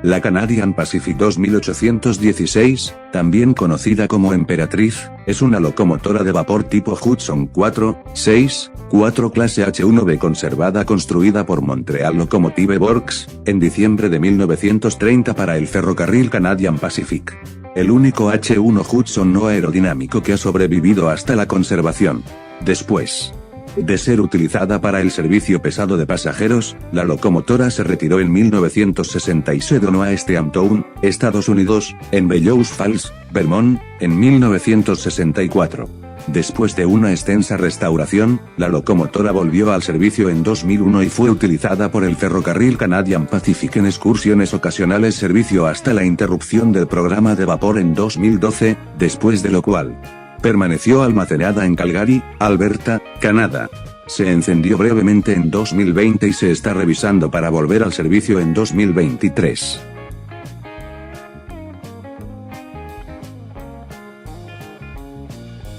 La Canadian Pacific 2816, también conocida como Emperatriz, es una locomotora de vapor tipo Hudson 4-6-4 clase H1B construida por Montreal Locomotive Works, en diciembre de 1930 para el ferrocarril Canadian Pacific. El único H1 Hudson no aerodinámico que ha sobrevivido hasta la conservación. Después de ser utilizada para el servicio pesado de pasajeros, la locomotora se retiró en 1960 y se donó a Steamtown, Estados Unidos, en Bellows Falls, Vermont, en 1964. Después de una extensa restauración, la locomotora volvió al servicio en 2001 y fue utilizada por el ferrocarril Canadian Pacific en excursiones ocasionales servicio hasta la interrupción del programa de vapor en 2012, después de lo cual permaneció almacenada en Calgary, Alberta, Canadá. Se encendió brevemente en 2020 y se está revisando para volver al servicio en 2023.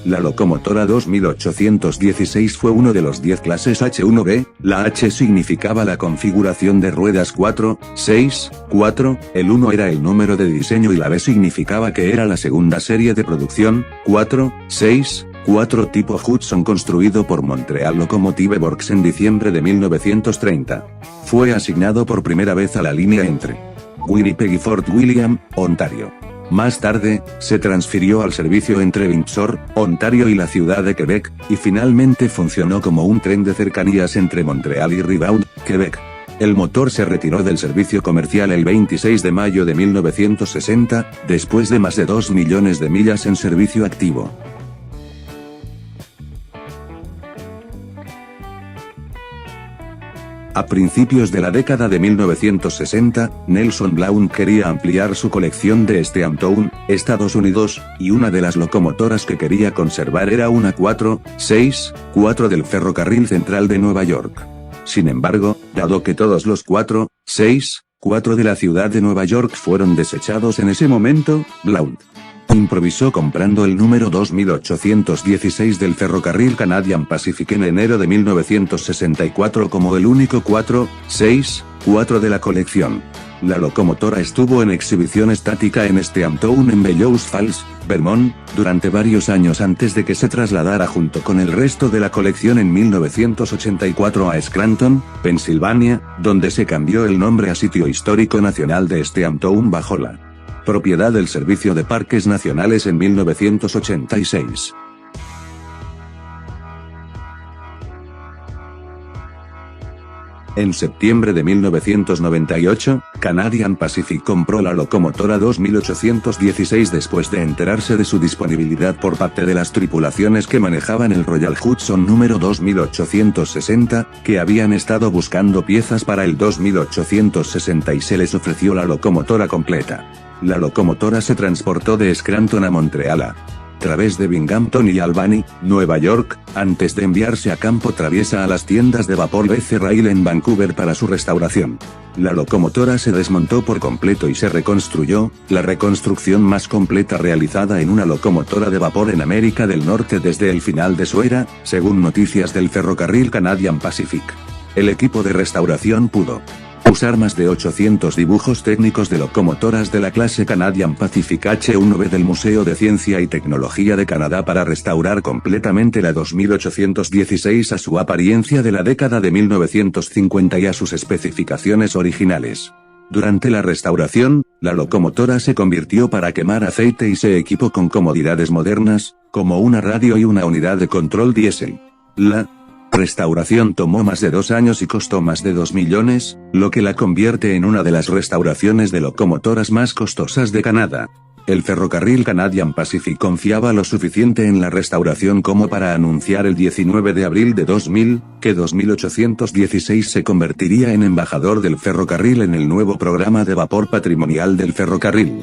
La locomotora 2816 fue uno de los 10 clases H1B, la H significaba la configuración de ruedas 4, 6, 4, el 1 era el número de diseño y la B significaba que era la segunda serie de producción, 4, 6, 4 tipo Hudson construido por Montreal Locomotive Works en diciembre de 1930. Fue asignado por primera vez a la línea entre Winnipeg y Fort William, Ontario. Más tarde, se transfirió al servicio entre Windsor, Ontario y la ciudad de Quebec, y finalmente funcionó como un tren de cercanías entre Montreal y Ridgewood, Quebec. El motor se retiró del servicio comercial el 26 de mayo de 1960, después de más de 2 millones de millas en servicio activo. A principios de la década de 1960, Nelson Blount quería ampliar su colección de Steamtown, Estados Unidos, y una de las locomotoras que quería conservar era una 4-6-4 del Ferrocarril Central de Nueva York. Sin embargo, dado que todos los 4-6-4 de la ciudad de Nueva York fueron desechados en ese momento, Blount improvisó comprando el número 2816 del ferrocarril Canadian Pacific en enero de 1964 como el único 4-6-4 de la colección. La locomotora estuvo en exhibición estática en Steamtown en Bellows Falls, Vermont, durante varios años antes de que se trasladara junto con el resto de la colección en 1984 a Scranton, Pensilvania, donde se cambió el nombre a Sitio Histórico Nacional de Steamtown bajo la propiedad del Servicio de Parques Nacionales en 1986. En septiembre de 1998, Canadian Pacific compró la locomotora 2816 después de enterarse de su disponibilidad por parte de las tripulaciones que manejaban el Royal Hudson número 2860, que habían estado buscando piezas para el 2860 y se les ofreció la locomotora completa. La locomotora se transportó de Scranton a Montreal a través de Binghamton y Albany, Nueva York, antes de enviarse a campo traviesa a las tiendas de vapor BC Rail en Vancouver para su restauración. La locomotora se desmontó por completo y se reconstruyó, la reconstrucción más completa realizada en una locomotora de vapor en América del Norte desde el final de su era, según noticias del ferrocarril Canadian Pacific. El equipo de restauración pudo usar más de 800 dibujos técnicos de locomotoras de la clase Canadian Pacific H1B del Museo de Ciencia y Tecnología de Canadá para restaurar completamente la 2816 a su apariencia de la década de 1950 y a sus especificaciones originales. Durante la restauración, la locomotora se convirtió para quemar aceite y se equipó con comodidades modernas, como una radio y una unidad de control diésel. La restauración tomó más de 2 años y costó más de 2 millones, lo que la convierte en una de las restauraciones de locomotoras más costosas de Canadá. el ferrocarril Canadian Pacific confiaba lo suficiente en la restauración como para anunciar el 19 de abril de 2000, que 2816 se convertiría en embajador del ferrocarril en el nuevo programa de vapor patrimonial del ferrocarril.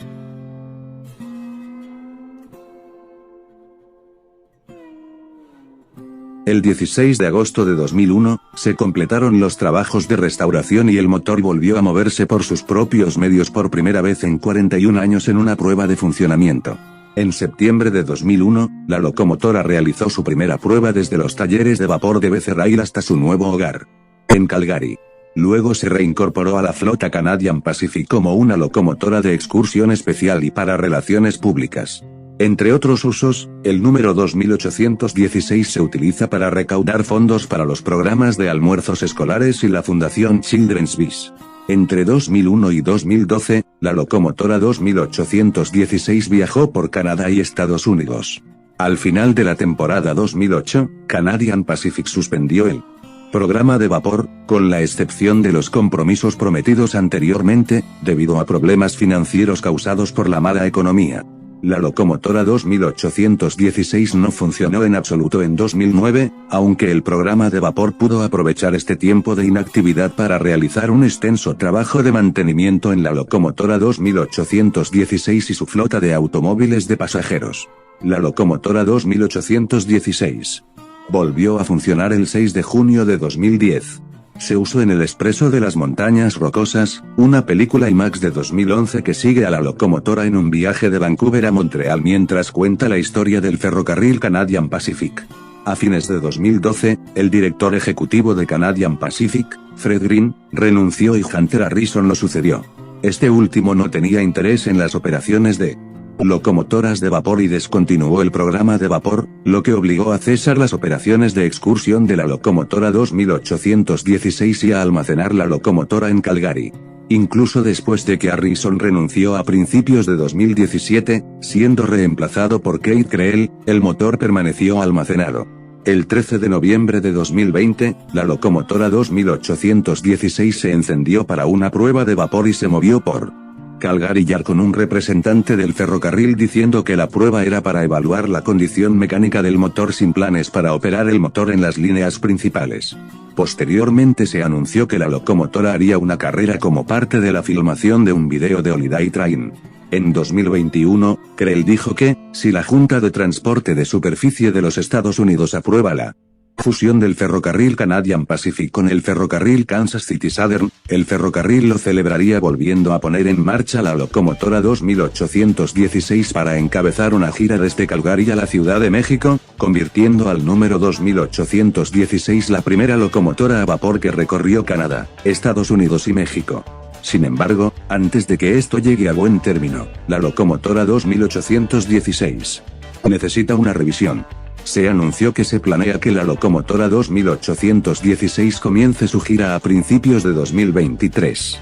El 16 de agosto de 2001, se completaron los trabajos de restauración y el motor volvió a moverse por sus propios medios por primera vez en 41 años en una prueba de funcionamiento. En septiembre de 2001, la locomotora realizó su primera prueba desde los talleres de vapor de Becerrail hasta su nuevo hogar, en Calgary. Luego se reincorporó a la flota Canadian Pacific como una locomotora de excursión especial y para relaciones públicas. Entre otros usos, el número 2816 se utiliza para recaudar fondos para los programas de almuerzos escolares y la Fundación Children's Bees. Entre 2001 y 2012, la locomotora 2816 viajó por Canadá y Estados Unidos. Al final de la temporada 2008, Canadian Pacific suspendió el programa de vapor, con la excepción de los compromisos prometidos anteriormente, debido a problemas financieros causados por la mala economía. La locomotora 2816 no funcionó en absoluto en 2009, aunque el programa de vapor pudo aprovechar este tiempo de inactividad para realizar un extenso trabajo de mantenimiento en la locomotora 2816 y su flota de automóviles de pasajeros. La locomotora 2816 volvió a funcionar el 6 de junio de 2010. Se usó en El Expreso de las Montañas Rocosas, una película IMAX de 2011 que sigue a la locomotora en un viaje de Vancouver a Montreal mientras cuenta la historia del ferrocarril Canadian Pacific. A fines de 2012, el director ejecutivo de Canadian Pacific, Fred Green, renunció y Hunter Harrison lo sucedió. Este último no tenía interés en las operaciones de locomotoras de vapor y descontinuó el programa de vapor, lo que obligó a cesar las operaciones de excursión de la locomotora 2816 y a almacenar la locomotora en Calgary. Incluso después de que Harrison renunció a principios de 2017, siendo reemplazado por Keith Creel, el motor permaneció almacenado. El 13 de noviembre de 2020, la locomotora 2816 se encendió para una prueba de vapor y se movió por Calgary Yard con un representante del ferrocarril diciendo que la prueba era para evaluar la condición mecánica del motor sin planes para operar el motor en las líneas principales. Posteriormente se anunció que la locomotora haría una carrera como parte de la filmación de un video de Holiday Train. En 2021, Creel dijo que, si la Junta de Transporte de Superficie de los Estados Unidos aprueba la fusión del ferrocarril Canadian Pacific con el ferrocarril Kansas City Southern, el ferrocarril lo celebraría volviendo a poner en marcha la locomotora 2816 para encabezar una gira desde Calgary a la Ciudad de México, convirtiendo al número 2816 la primera locomotora a vapor que recorrió Canadá, Estados Unidos y México. Sin embargo, antes de que esto llegue a buen término, la locomotora 2816 necesita una revisión. Se anunció que se planea que la locomotora 2816 comience su gira a principios de 2023.